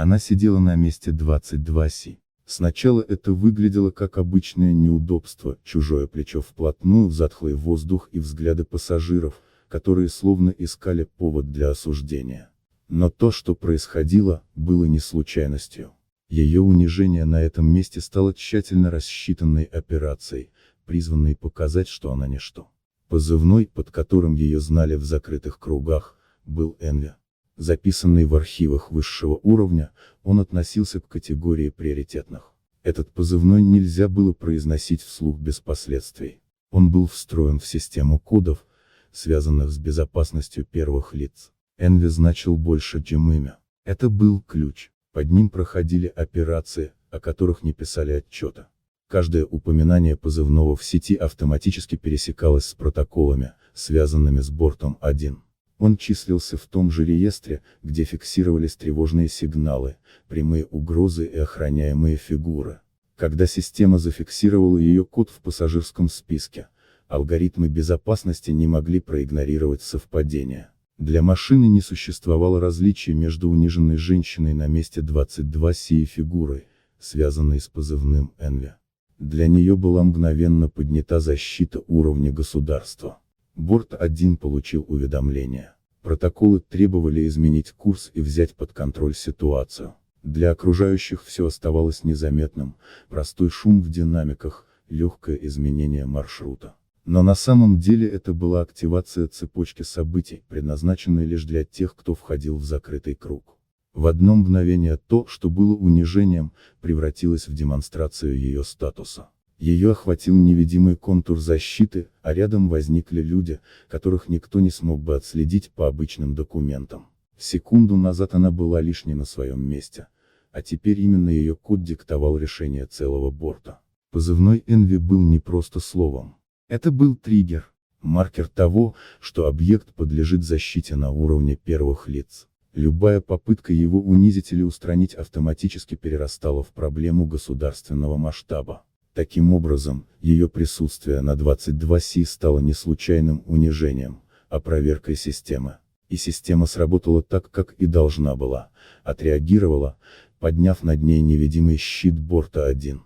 Она сидела на месте 22С. Сначала это выглядело как обычное неудобство, чужое плечо вплотную в затхлый воздух и взгляды пассажиров, которые словно искали повод для осуждения. Но то, что происходило, было не случайностью. Ее унижение на этом месте стало тщательно рассчитанной операцией, призванной показать, что она ничто. Позывной, под которым ее знали в закрытых кругах, был Энви. Записанный в архивах высшего уровня, он относился к категории приоритетных. Этот позывной нельзя было произносить вслух без последствий. Он был встроен в систему кодов, связанных с безопасностью первых лиц. Энви значил больше, чем имя. Это был ключ. Под ним проходили операции, о которых не писали отчета. Каждое упоминание позывного в сети автоматически пересекалось с протоколами, связанными с бортом 1. Он числился в том же реестре, где фиксировались тревожные сигналы, прямые угрозы и охраняемые фигуры. Когда система зафиксировала ее код в пассажирском списке, алгоритмы безопасности не могли проигнорировать совпадения. Для машины не существовало различия между униженной женщиной на месте 22С и фигурой, связанной с позывным Энви. Для нее была мгновенно поднята защита уровня государства. Борт 1 получил уведомление. Протоколы требовали изменить курс и взять под контроль ситуацию. Для окружающих все оставалось незаметным: простой шум в динамиках, легкое изменение маршрута. Но на самом деле это была активация цепочки событий, предназначенной лишь для тех, кто входил в закрытый круг. В одно мгновение то, что было унижением, превратилось в демонстрацию ее статуса. Ее охватил невидимый контур защиты, а рядом возникли люди, которых никто не смог бы отследить по обычным документам. Секунду назад она была лишь не на своем месте, а теперь именно ее код диктовал решение целого борта. Позывной Энви был не просто словом. Это был триггер, маркер того, что объект подлежит защите на уровне первых лиц. Любая попытка его унизить или устранить автоматически перерастала в проблему государственного масштаба. Таким образом, ее присутствие на 22С стало не случайным унижением, а проверкой системы. И система сработала так, как и должна была, отреагировала, подняв над ней невидимый щит борта 1.